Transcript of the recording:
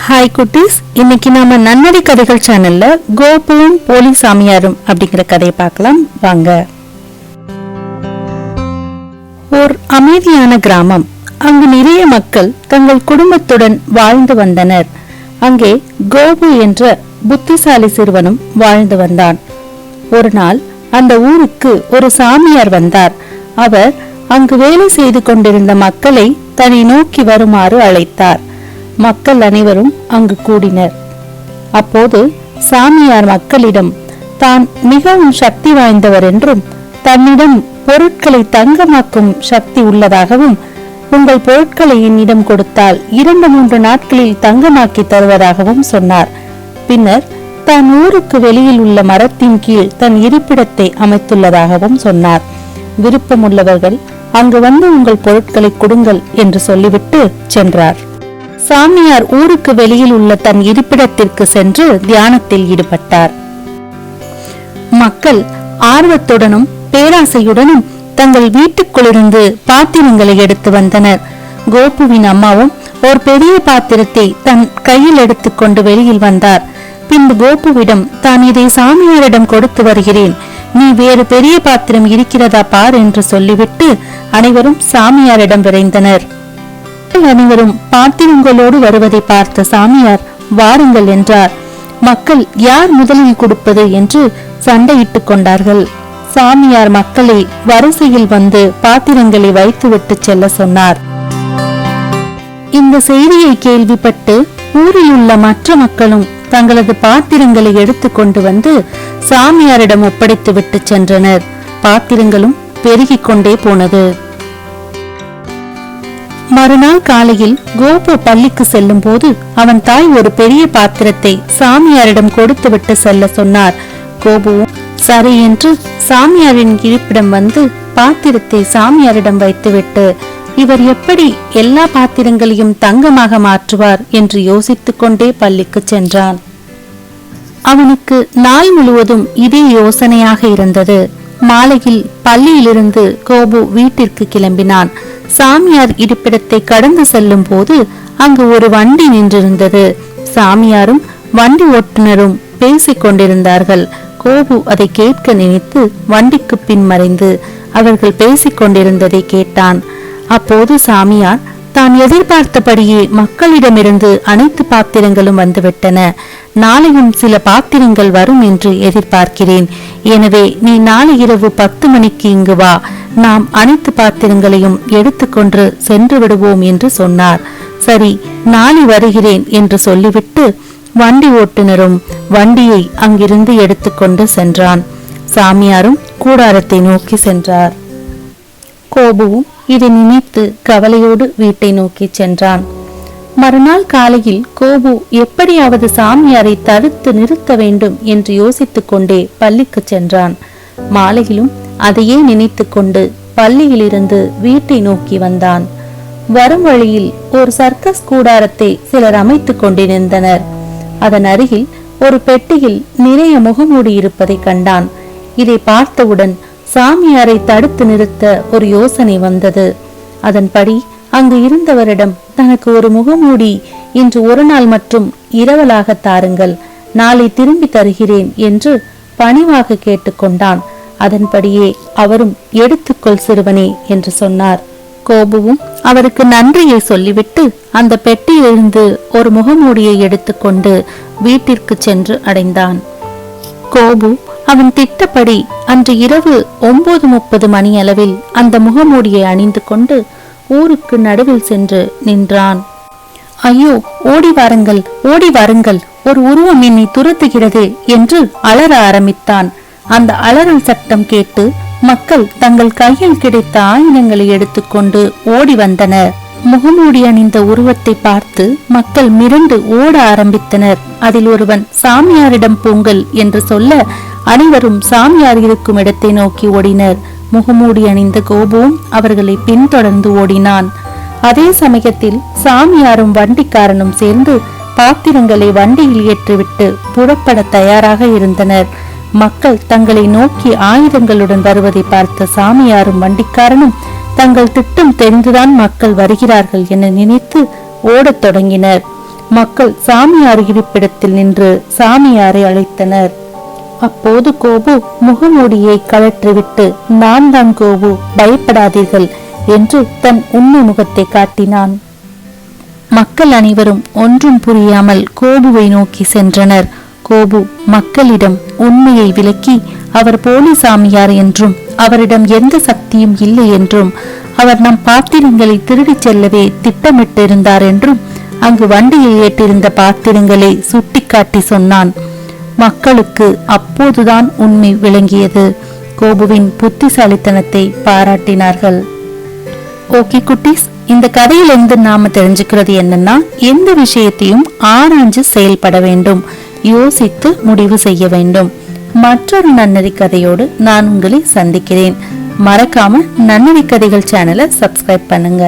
Hi குட்டீஸ், இன்னைக்கு நாம நன்னடி கதைகள் சேனல்ல கோபுவும் போலி சாமியாரும் அப்படிங்கிற கதையை பார்க்கலாம் வாங்க. ஓர் அமைதியான கிராமம். அங்கு நிறைய மக்கள் தங்கள் குடும்பத்துடன் வாழ்ந்து வந்தனர். அங்கே கோபு என்ற புத்திசாலி சிறுவனும் வாழ்ந்து வந்தான். ஒரு நாள் அந்த ஊருக்கு ஒரு சாமியார் வந்தார். அவர் அங்கு வேலை செய்து கொண்டிருந்த மக்களை தன்னை நோக்கி வருமாறு அழைத்தார். மக்கள் அனைவரும் அங்கு கூடினர். அப்போது சாமியார் மக்களிடம் தான் மிகவும் சக்தி வாய்ந்தவர் என்றும் தன்னிடம் பொருட்களை தங்கமாக்கும் சக்தி உள்ளதாகவும் உங்கள் பொருட்களை என்னிடம் கொடுத்தால் 2-3 நாட்களில் தங்கமாக்கி தருவதாகவும் சொன்னார். பின்னர் தான் ஊருக்கு வெளியில் உள்ள மரத்தின் கீழ் தன் இருப்பிடத்தை அமைத்துள்ளதாகவும் சொன்னார். விருப்பமுள்ளவர்கள் அங்கு வந்து உங்கள் பொருட்களை கொடுங்கள் என்று சொல்லிவிட்டு சென்றார். சாமியார் ஊருக்கு வெளியில் உள்ள தன் இருப்பிடத்திற்கு சென்று தியானத்தில் ஈடுபட்டார். மக்கள் ஆர்வத்துடனும் பேராசையுடனும் தங்கள் வீட்டுக்குள்ளிருந்து பாத்திரங்களை எடுத்து வந்தனர். கோபுவின் அம்மாவும் ஒரு பெரிய பாத்திரத்தை தன் கையில் எடுத்துக்கொண்டு வெளியில் வந்தார். பின்பு கோபுவிடம் தான் இதை சாமியாரிடம் கொடுத்து வருகிறேன், நீ வேறு பெரிய பாத்திரம் இருக்கிறதா பார் என்று சொல்லிவிட்டு அனைவரும் சாமியாரிடம் விரைந்தனர். அனைவரும் பாத்திரங்களோடு வருவதை பார்த்த சாமியார் வாருங்கள் என்றார். மக்கள் யார் முதலில் கொடுப்பது என்று சண்டையிட்டுக் கொண்டார்கள். சாமியார் மக்களை வரிசையில் வந்து பாத்திரங்களை வைத்துவிட்டு செல்ல சொன்னார். இந்த செய்தியை கேள்விப்பட்டு ஊரில் உள்ள மற்ற மக்களும் தங்களது பாத்திரங்களை எடுத்து கொண்டு வந்து சாமியாரிடம் ஒப்படைத்து விட்டு சென்றனர். பாத்திரங்களும் பெருகிக் கொண்டே போனது. மறுநாள் காலையில் கோபு பள்ளிக்கு செல்லும் போது அவன் தாய் ஒரு பெரிய பாத்திரத்தை சாமியாரிடம் கொடுத்து விட்டு செல்ல சொன்னார். கோபுவும் சரி என்று சாமியாரின் இருப்பிடம் வந்து பாத்திரத்தை சாமியாரிடம் வைத்துவிட்டு இவர் எப்படி எல்லா பாத்திரங்களையும் தங்கமாக மாற்றுவார் என்று யோசித்துக் கொண்டே பள்ளிக்கு சென்றான். அவனுக்கு நாள் முழுவதும் இதே யோசனையாக இருந்தது. மாலையில் பள்ளியிலிருந்து கோபு வீட்டிற்கு கிளம்பினான். சாமியார் இருப்பிடத்தை கடந்து செல்லும் போது அங்கு ஒரு வண்டி நின்றிருந்தது. சாமியாரும் வண்டி ஓட்டுநரும் பேசிக் கொண்டிருந்தார்கள். கோபு அதை கேட்க நினைத்து வண்டிக்கு பின் மறைந்து அவர்கள் பேசிக் கொண்டிருந்ததை கேட்டான். அப்போது சாமியார் தான் எதிர்பார்த்தபடியே மக்களிடமிருந்து அனைத்து பாத்திரங்களும் வந்துவிட்டன. நாளையும் சில பாத்திரங்கள் வரும் என்று எதிர்பார்க்கிறேன். எனவே நீ நாளை இரவு 10 மணிக்கு இங்கு வா, நாம் அனைத்து பாத்திரங்களையும் எடுத்துக்கொண்டு சென்று விடுவோம் என்று சொன்னார். சரி, நாளை வருகிறேன் என்று சொல்லிவிட்டு வண்டி ஓட்டுநரும் வண்டியை அங்கிருந்து எடுத்துக்கொண்டு சென்றான். சாமியாரும் கூடாரத்தை நோக்கி சென்றார். கோபுவும் இதை நினைத்து கவலையோடு வீட்டை நோக்கி சென்றான். மறுநாள் காலையில் கோபு எப்படியாவது சாமியாரை தடுத்து நிறுத்த வேண்டும் என்று யோசித்துக் கொண்டே பள்ளிக்கு சென்றான். மாலையிலும் அதையே நினைத்து கொண்டு பள்ளியிலிருந்து வீட்டை நோக்கி வந்தான். வரும் வழியில் ஒரு சர்க்கஸ் கூடாரத்தை சிலர் அமைத்துக் கொண்டிருந்தனர். அதன் அருகில் ஒரு பெட்டியில் நிறைய முகமூடி இருப்பதை கண்டான். இதை பார்த்தவுடன் சாமியாரை தடுத்து நிறுத்த ஒரு யோசனை வந்தது. அதன்படி அங்கு இருந்தவரிடம் தனக்கு ஒரு முகமூடி இன்று ஒரு நாள் மற்றும் இரவலாக தாருங்கள், நாளை திரும்பி தருகிறேன் என்று பணிவாக கேட்டுக்கொண்டான். அதன்படியே அவரும் எடுத்துக்கொள் சிறுவனே என்று சொன்னார். கோபுவும் அவருக்கு நன்றியை சொல்லிவிட்டு அந்த பெட்டியிலிருந்து ஒரு முகமூடியை எடுத்துக்கொண்டு வீட்டிற்கு சென்று அடைந்தான். கோபு அவன் திட்டப்படி அன்று இரவு 9:30 மணி அளவில் அந்த முகமூடியை அணிந்து கொண்டு ஊருக்கு நடுவில் சென்று நின்றான். ஐயோ, ஓடி வாருங்கள், ஓடி வாருங்கள், ஒரு உருவம் என்னை துரத்துகிறது என்று அலற ஆரம்பித்தான். அந்த அலறல் சத்தம் கேட்டு மக்கள் தங்கள் கையில் கிடைத்த ஆயுதங்களை எடுத்துக்கொண்டு ஓடி வந்தனர். முகமூடி அணிந்த உருவத்தை பார்த்து மக்கள் மிரண்டு ஓட ஆரம்பித்தனர். அதில் ஒருவன் சாமியாரிடம் போங்கள் என்று சொல்ல அனைவரும் சாமியார் இருக்கும் இடத்தை நோக்கி ஓடினர். முகமூடி அணிந்த கோபுவும் அவர்களை பின்தொடர்ந்து ஓடினான். அதே சமயத்தில் சாமியாரும் வண்டிக்காரனும் சேர்ந்து பாத்திரங்களை வண்டியில் ஏற்றிவிட்டு புறப்பட தயாராக இருந்தனர். மக்கள் தங்களை நோக்கி ஆயுதங்களுடன் வருவதை பார்த்த சாமியாரும் வண்டிக்காரனும் தங்கள் திட்டம் தெரிந்துதான் மக்கள் வருகிறார்கள் என நினைத்து ஓடத் தொடங்கினர். மக்கள் சாமியார் இருப்பிடத்தில் நின்று சாமியாரை அழைத்தனர். அப்போது கோபு முகமூடியை கழற்றிவிட்டு, நான் தான் கோபு, பயப்படாதீர்கள் என்று தன் உண்மை முகத்தை காட்டினான். மக்கள் அனைவரும் ஒன்றும் புரியாமல் கோபுவை நோக்கி சென்றனர். கோபு மக்களிடம் உண்மையை விளக்கி, அவர் போலி சாமியார் என்றும் அவரிடம் எந்த சக்தியும் இல்லை என்றும் அவர் நம் பாத்திரங்களை திருடிச் செல்லவே திட்டமிட்டிருந்தார் என்றும் அங்கு வண்டியில் ஏற்றிருந்த பாத்திரங்களை சுட்டிக்காட்டி சொன்னான். மக்களுக்கு அப்போதுதான் உண்மை விளங்கியது. கோபுவின் புத்திசாலித்தனத்தை பாராட்டினார்கள். ஓகே குட்டீஸ், இந்த கதையிலிருந்து நாம தெரிஞ்சுக்கிறது என்னன்னா, எந்த விஷயத்தையும் ஆராய்ஞ்சு செயல்பட வேண்டும், யோசித்து முடிவு செய்ய வேண்டும். மற்றொரு நன்னறி கதையோடு நான் உங்களை சந்திக்கிறேன். மறக்காம நன்னறி கதைகள் சேனலை சப்ஸ்கிரைப் பண்ணுங்க.